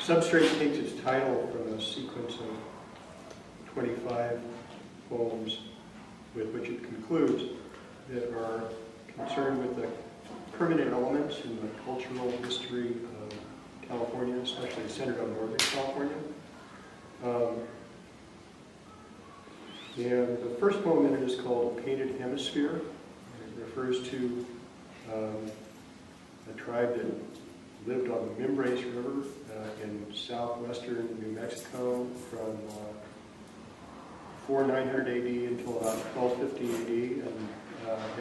Substrate takes its title from a sequence of 25 poems with which it concludes that are concerned with the permanent elements in the cultural history of California, especially centered on Northern California. And the first poem in it is called Painted Hemisphere. It refers to a tribe that lived on the Mimbres River in southwestern New Mexico from 4900 AD until about 1250 AD, and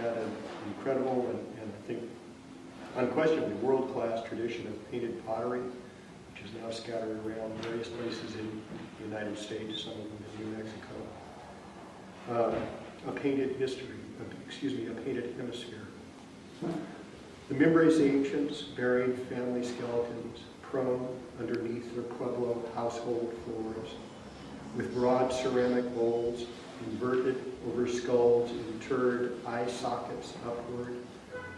had an incredible and I think unquestionably world-class tradition of painted pottery, which is now scattered around various places in the United States, some of them in New Mexico. A painted hemisphere. The Mimbres ancients buried family skeletons prone underneath their Pueblo household floors, with broad ceramic bowls inverted over skulls interred eye sockets upward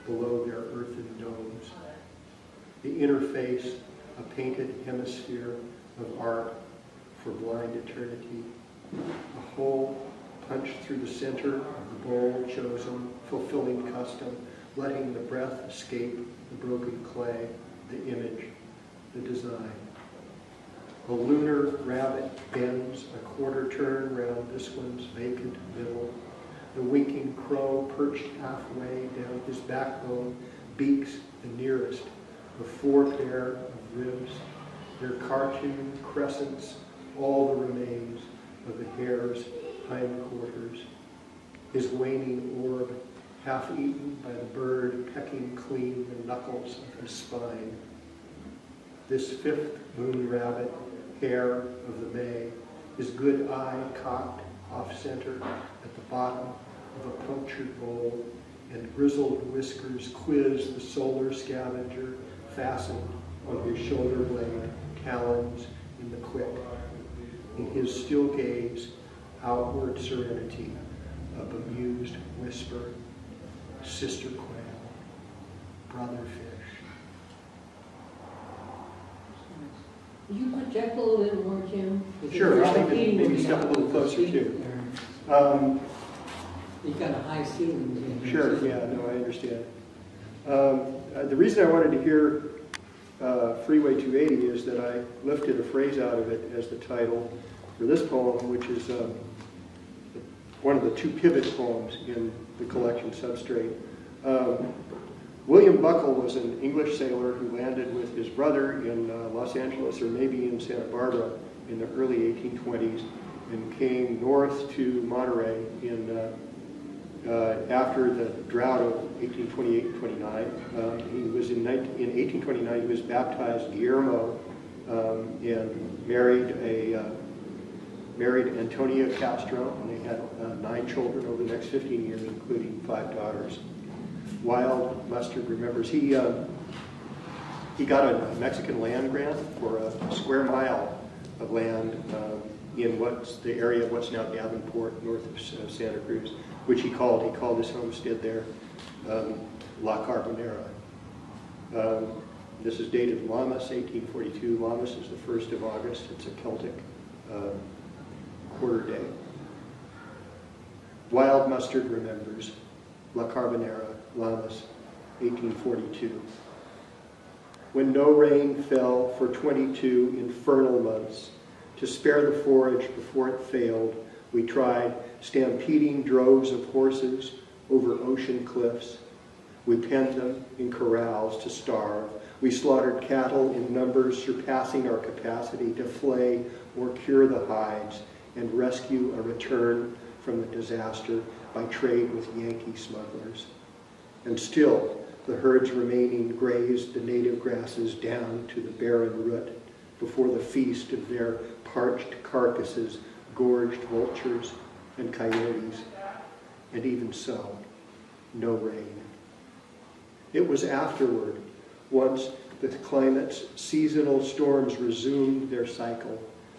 below their earthen domes. The inner face, a painted hemisphere of art for blind eternity, a hole punched through the center of the bowl chosen, fulfilling custom, letting the breath escape the broken clay, the image, the design. A lunar rabbit bends a quarter turn round this one's vacant middle. The winking crow perched halfway down his backbone beaks the nearest of 4 pair of ribs, their cartoon crescents, all the remains of the hare's hindquarters. His waning orb, half eaten by the bird pecking clean the knuckles of his spine. This 5th moon rabbit, hare of the May, his good eye cocked off-center at the bottom of a punctured bowl, and grizzled whiskers quiz the solar scavenger fastened on his shoulder blade, talons in the quick. In his still gaze, outward serenity, a bemused whisper, sister quail, brother fish. Could you project a little bit more, Jim? Sure, I'll maybe step a little closer too. You've got a high ceiling. Sure, yeah, no, I understand. The reason I wanted to hear Freeway 280 is that I lifted a phrase out of it as the title for this poem, which is one of the 2 pivot poems in the collection Substrate. William Buckle was an English sailor who landed with his brother in Los Angeles, or maybe in Santa Barbara, in the early 1820s, and came north to Monterey after the drought of 1828-29. He was in 1829. He was baptized Guillermo and married Antonia Castro, and they had 9 children over the next 15 years, including 5 daughters. Wild Mustard remembers he got a Mexican land grant for a square mile of land in what's the area of what's now Davenport, north of Santa Cruz, which he called his homestead there La Carbonera. This is dated Lammas, 1842. Lammas is the 1st of August. It's a Celtic quarter day. Wild Mustard remembers La Carbonera, Lammas, 1842. When no rain fell for 22 infernal months, to spare the forage before it failed, we tried stampeding droves of horses over ocean cliffs. We penned them in corrals to starve. We slaughtered cattle in numbers surpassing our capacity to flay or cure the hides and rescue a return from the disaster by trade with Yankee smugglers. And still, the herds remaining grazed the native grasses down to the barren root before the feast of their parched carcasses gorged vultures and coyotes. And even so, no rain. It was afterward, once the climate's seasonal storms resumed their cycle,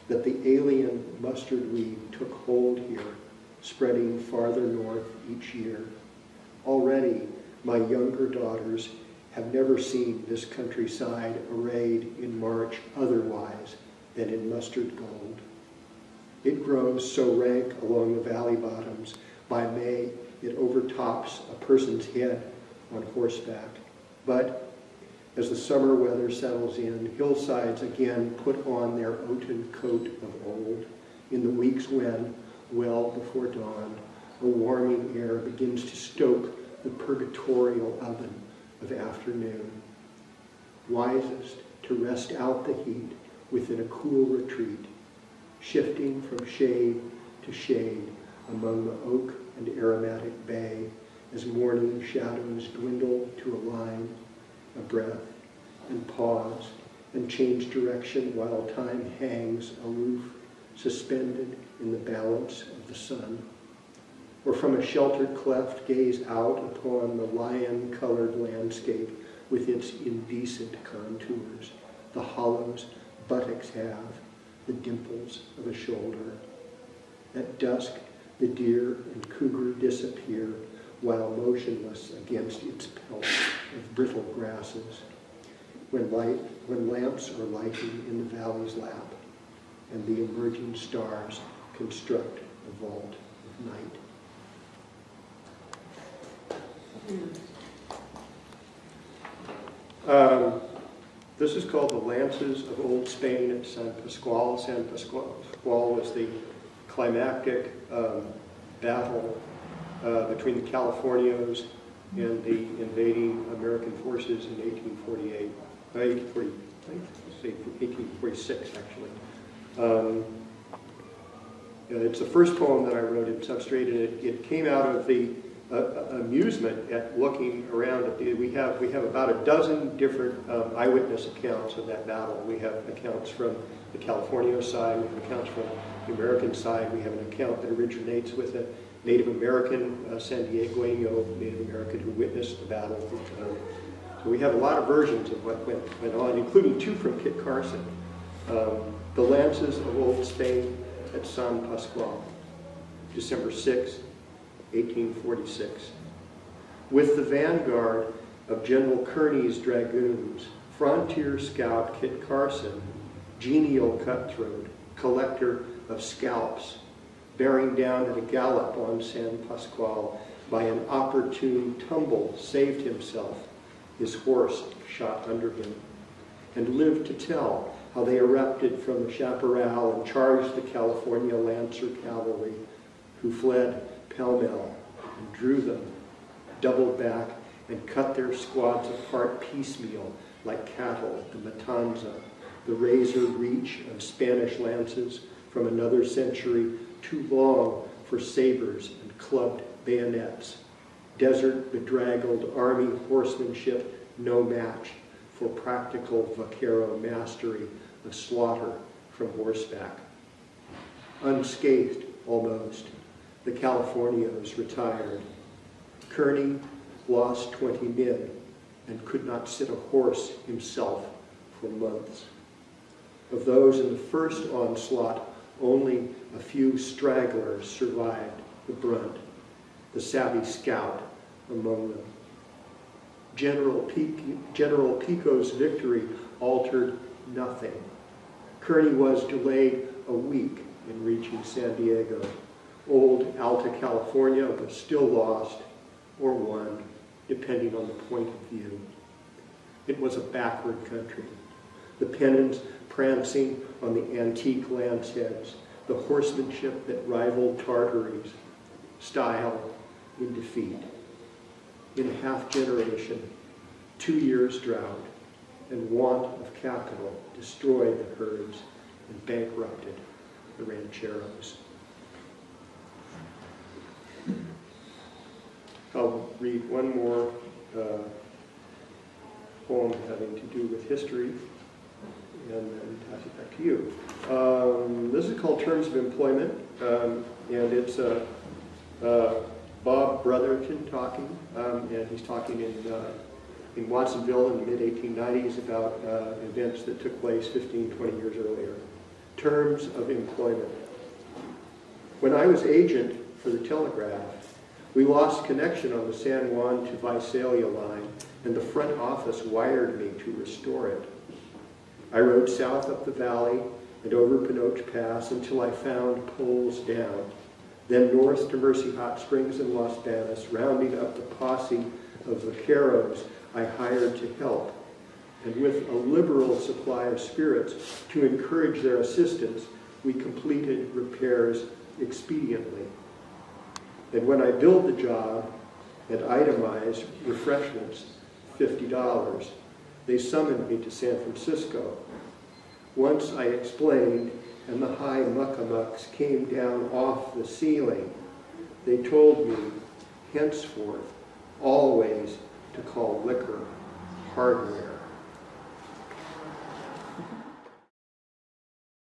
that the alien mustard weed took hold here, spreading farther north each year. Already, my younger daughters have never seen this countryside arrayed in March otherwise than in mustard gold. It grows so rank along the valley bottoms, by May it overtops a person's head on horseback. But as the summer weather settles in, hillsides again put on their oaten coat of old. In the weeks when, well before dawn, a warming air begins to stoke the purgatorial oven of afternoon. Wisest to rest out the heat within a cool retreat, shifting from shade to shade among the oak and aromatic bay as morning shadows dwindle to a line, a breath, and pause, and change direction while time hangs aloof, suspended in the balance of the sun. Or from a sheltered cleft gaze out upon the lion-colored landscape with its indecent contours, the hollows buttocks have, the dimples of a shoulder. At dusk, the deer and cougar disappear while motionless against its pelt of brittle grasses, when lamps are lighting in the valley's lap, and the emerging stars construct a vault of night. This is called the Lances of Old Spain at San Pasqual. San Pasqual was the climactic battle between the Californios and the invading American forces in 1848. 1846, actually. It's the first poem that I wrote in Substrate, and it came out of the amusement at looking around at we have about a dozen different eyewitness accounts of that battle. We have accounts from the California side, we have accounts from the American side, we have an account that originates with a Native American, San Diegoño Native American who witnessed the battle. So we have a lot of versions of what went on, including two from Kit Carson. The Lances of Old Spain at San Pasqual, December 6, 1846. With the vanguard of General Kearny's dragoons, frontier scout Kit Carson, genial cutthroat, collector of scalps, bearing down at a gallop on San Pasqual, by an opportune tumble saved himself, his horse shot under him, and lived to tell how they erupted from the chaparral and charged the California Lancer cavalry, who fled pell-mell and drew them, doubled back, and cut their squads apart piecemeal like cattle at the Matanza, the razor reach of Spanish lances from another century too long for sabers and clubbed bayonets. Desert bedraggled army horsemanship no match for practical vaquero mastery of slaughter from horseback. Unscathed almost, the Californios retired. Kearny lost 20 men and could not sit a horse himself for months. Of those in the first onslaught, only a few stragglers survived the brunt, the savvy scout among them. General Pico's victory altered nothing. Kearny was delayed a week in reaching San Diego. Old Alta California was still lost, or won, depending on the point of view. It was a backward country. The pennons prancing on the antique lance heads, the horsemanship that rivaled Tartary's, style in defeat. In a half generation, 2 years drought and want of capital destroyed the herds and bankrupted the rancheros. I'll read one more poem having to do with history and then pass it back to you. This is called Terms of Employment, and it's Bob Brotherton talking, and he's talking in Watsonville in the mid-1890s about events that took place 15, 20 years earlier. Terms of employment. When I was agent for the Telegraph, We lost connection on the San Juan to Visalia line, and the front office wired me to restore it. I rode south up the valley and over Pinoche Pass until I found Poles Down, then north to Mercy Hot Springs and Los Banos, rounding up the posse of vaqueros I hired to help, and with a liberal supply of spirits to encourage their assistance, we completed repairs expediently. And when I billed the job and itemized refreshments, $50, they summoned me to San Francisco. Once I explained, and the high muckamucks came down off the ceiling, they told me, henceforth, always to call liquor hardware.